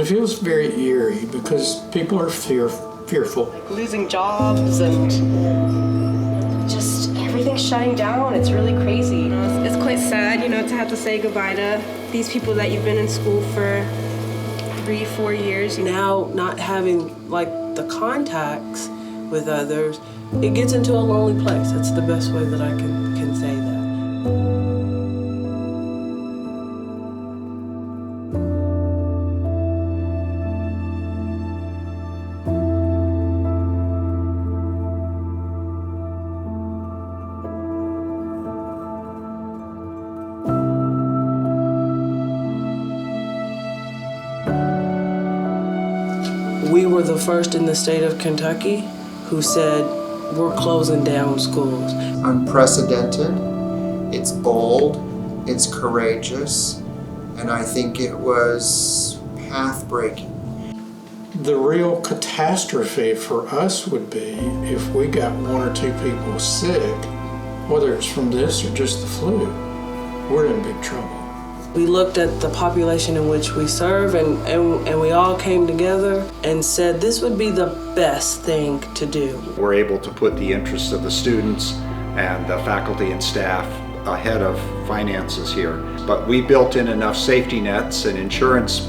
it feels very eerie because people are fearful. Losing jobs and just everything's shutting down. It's really crazy. It's quite sad, to have to say goodbye to these people that you've been in school for 3-4 years. Now not having the contacts with others, it gets into a lonely place. That's the best way that I can say that. We were the first in the state of Kentucky who said, we're closing down schools. Unprecedented, it's bold, it's courageous, and I think it was path-breaking. The real catastrophe for us would be if we got 1 or 2 people sick, whether it's from this or just the flu. We're in big trouble. We looked at the population in which we serve and we all came together and said this would be the best thing to do. We're able to put the interests of the students and the faculty and staff ahead of finances here. But we built in enough safety nets and insurance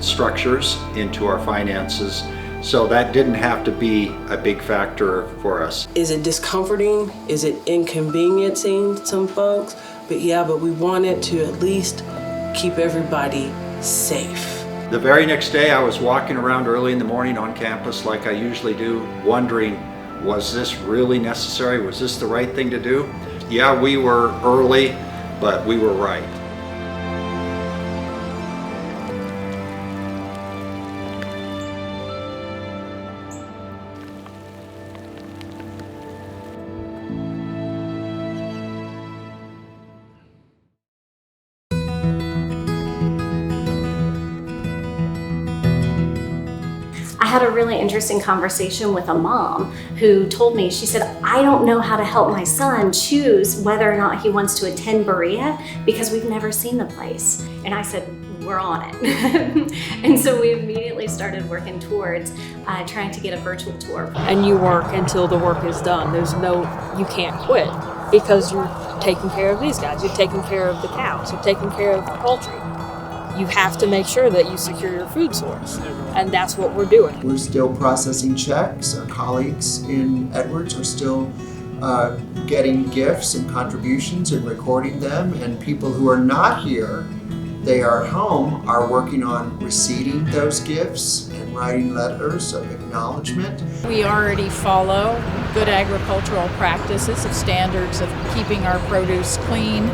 structures into our finances, so that didn't have to be a big factor for us. Is it discomforting? Is it inconveniencing some folks? But we wanted to at least keep everybody safe. The very next day I was walking around early in the morning on campus like I usually do, wondering, was this really necessary? Was this the right thing to do? Yeah, we were early, but we were right. I had a really interesting conversation with a mom who told me, she said, I don't know how to help my son choose whether or not he wants to attend Berea because we've never seen the place. And I said, we're on it. And so we immediately started working towards trying to get a virtual tour. And you work until the work is done. You can't quit because you're taking care of these guys, you're taking care of the cows, you're taking care of the poultry. You have to make sure that you secure your food source, and that's what we're doing. We're still processing checks. Our colleagues in Edwards are still getting gifts and contributions and recording them, and people who are not here, they are at home, are working on receiving those gifts and writing letters of acknowledgement. We already follow good agricultural practices of standards of keeping our produce clean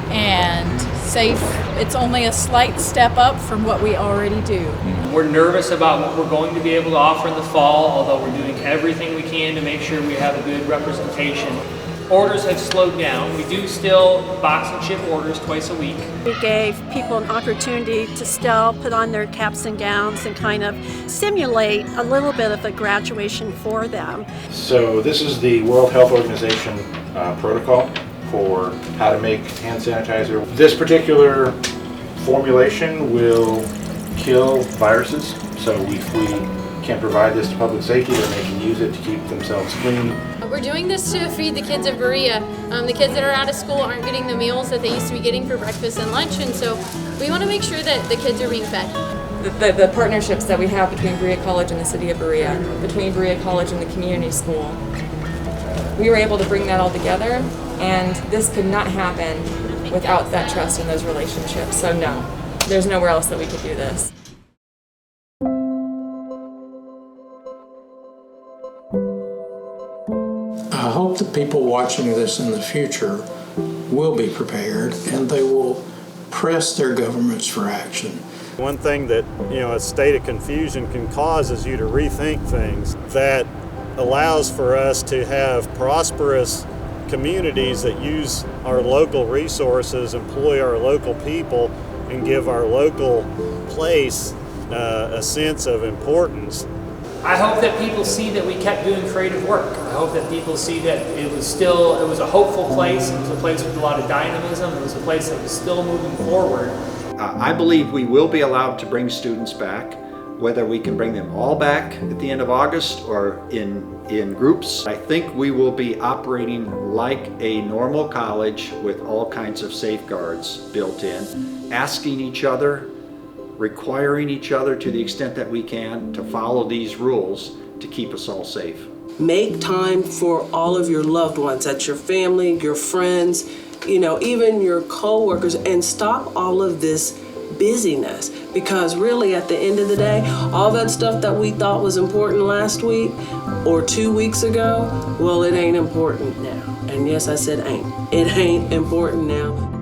and safe. It's only a slight step up from what we already do. We're nervous about what we're going to be able to offer in the fall, although we're doing everything we can to make sure we have a good representation. Orders have slowed down. We do still box and ship orders twice a week. We gave people an opportunity to still put on their caps and gowns and kind of simulate a little bit of a graduation for them. So this is the World Health Organization protocol for how to make hand sanitizer. This particular formulation will kill viruses, so if we can provide this to public safety, then they can use it to keep themselves clean. We're doing this to feed the kids of Berea. The kids that are out of school aren't getting the meals that they used to be getting for breakfast and lunch, and so we want to make sure that the kids are being fed. The partnerships that we have between Berea College and the city of Berea, between Berea College and the community school, we were able to bring that all together, and this could not happen without that trust in those relationships. So no, there's nowhere else that we could do this. I hope the people watching this in the future will be prepared and they will press their governments for action. One thing that, a state of confusion can cause is you to rethink things. That allows for us to have prosperous communities that use our local resources, employ our local people, and give our local place a sense of importance. I hope that people see that we kept doing creative work. I hope that people see that it was a hopeful place. It was a place with a lot of dynamism. It was a place that was still moving forward. I believe we will be allowed to bring students back. whether we can bring them all back at the end of August or in groups. I think we will be operating like a normal college with all kinds of safeguards built in, asking each other, requiring each other to the extent that we can to follow these rules to keep us all safe. Make time for all of your loved ones, that's your family, your friends, even your co-workers, and stop all of this busyness, because really at the end of the day, all that stuff that we thought was important last week or 2 weeks ago, well, it ain't important now. And yes, I said ain't. It ain't important now.